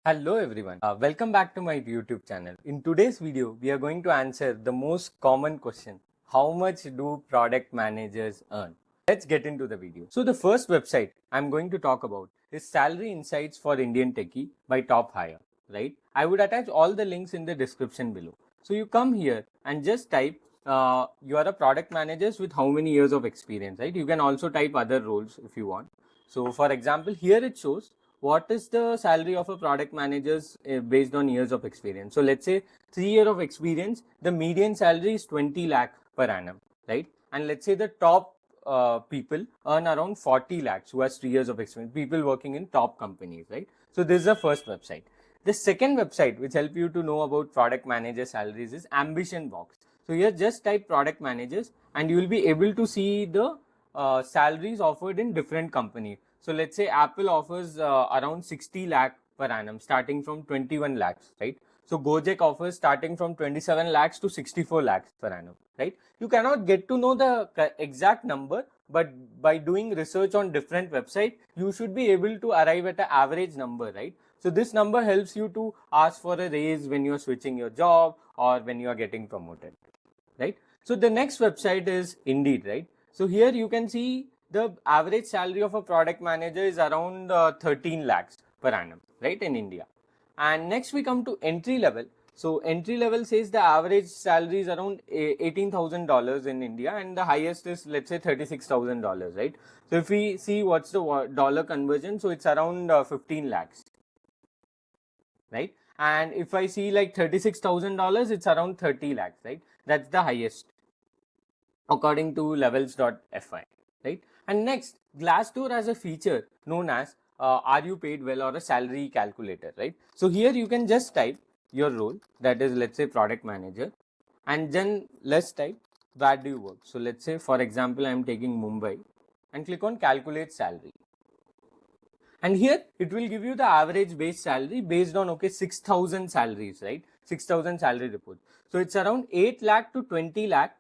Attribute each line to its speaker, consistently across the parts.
Speaker 1: Hello everyone, welcome back to my YouTube channel. In today's video, we are going to answer the most common question. How much do product managers earn? Let's get into the video. So the first website I'm going to talk about is Salary Insights for Indian Techie by Top Hire, right? I would attach all the links in the description below. So you come here and just type you are a product manager with how many years of experience, right? You can also type other roles if you want. So for example, here it shows what is the salary of a product managers based on years of experience. So let's say 3 years of experience, the median salary is 20 lakh per annum, right? And let's say the top people earn around 40 lakhs who has 3 years of experience, people working in top companies, right? So this is the first website. The second website which help you to know about product manager salaries is Ambition Box. So here just type product managers and you will be able to see the salaries offered in different companies. So let's say Apple offers around 60 lakh per annum starting from 21 lakhs, right? So Gojek offers starting from 27 lakhs to 64 lakhs per annum, right? You cannot get to know the exact number, but by doing research on different websites, you should be able to arrive at an average number, right? So this number helps you to ask for a raise when you're switching your job or when you are getting promoted, right? So the next website is Indeed, right? So here you can see the average salary of a product manager is around 13 lakhs per annum, right, in India. And next we come to entry level. So entry level says the average salary is around $18,000 in India and the highest is, let's say, $36,000, right? So if we see what's the dollar conversion, so it's around 15 lakhs, right? And if I see like $36,000, it's around 30 lakhs, right? That's the highest according to levels.fi, right? And next, Glassdoor has a feature known as are you paid well, or a salary calculator, right? So here you can just type your role, that is, let's say, product manager, and then let's type where do you work. So let's say, for example, I'm taking Mumbai and click on calculate salary. And here it will give you the average base salary based on 6,000 salaries, right? 6,000 salary reports. So it's around 8 lakh to 20 lakh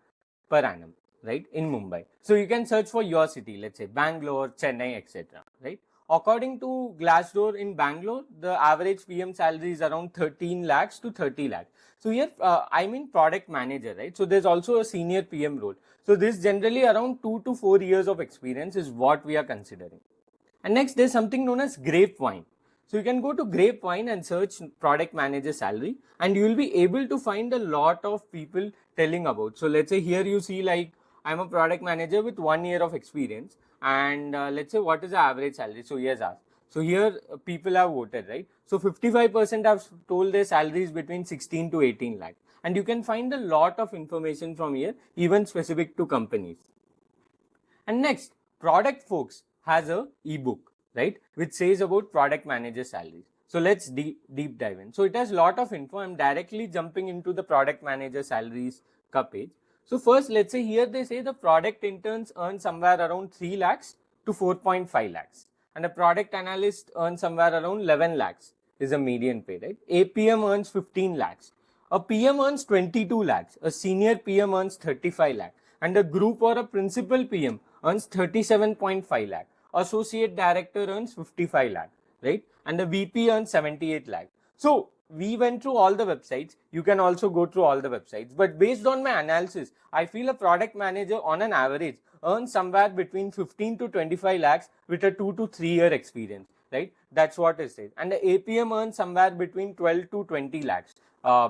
Speaker 1: per annum, right, in Mumbai. So you can search for your city, let's say Bangalore, Chennai, etc., right? According to Glassdoor, in Bangalore, the average PM salary is around 13 lakhs to 30 lakhs. So here, I mean product manager, right? So there's also a senior PM role. So this generally around 2 to 4 years of experience is what we are considering. And next, there's something known as Grapevine. So you can go to Grapevine and search product manager salary, and you will be able to find a lot of people telling about. So let's say here you see like I'm a product manager with 1 year of experience, and let's say what is the average salary. So here's asked. So here people have voted, right? So 55% have told their salaries between 16 to 18 lakh. And you can find a lot of information from here, even specific to companies. And next, Product Folks has a ebook, right, which says about product manager salaries. So let's deep dive in. So it has a lot of info. I'm directly jumping into the product manager salaries page. So first, let's say here they say the product interns earn somewhere around 3 lakhs to 4.5 lakhs. And a product analyst earns somewhere around 11 lakhs is a median pay, right? APM earns 15 lakhs. A PM earns 22 lakhs. A senior PM earns 35 lakhs. And a group or a principal PM earns 37.5 lakh. Associate director earns 55 lakh, right? And the VP earns 78 lakh. So we went through all the websites. You can also go through all the websites. But based on my analysis, I feel a product manager on an average earns somewhere between 15 to 25 lakhs with a 2 to 3 year experience, right? That's what it says. And the APM earns somewhere between 12 to 20 lakhs.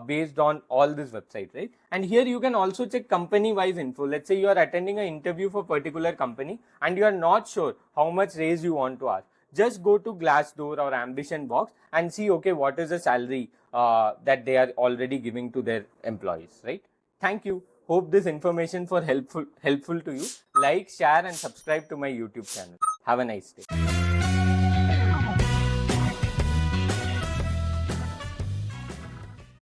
Speaker 1: Based on all this website, right? And here you can also check company wise info. Let's say you are attending an interview for a particular company and you are not sure how much raise you want to ask. Just go to Glassdoor or Ambition Box and see, okay, what is the salary that they are already giving to their employees, right? Thank you. Hope this information for helpful to you. Like, share and subscribe to my YouTube channel. Have a nice day.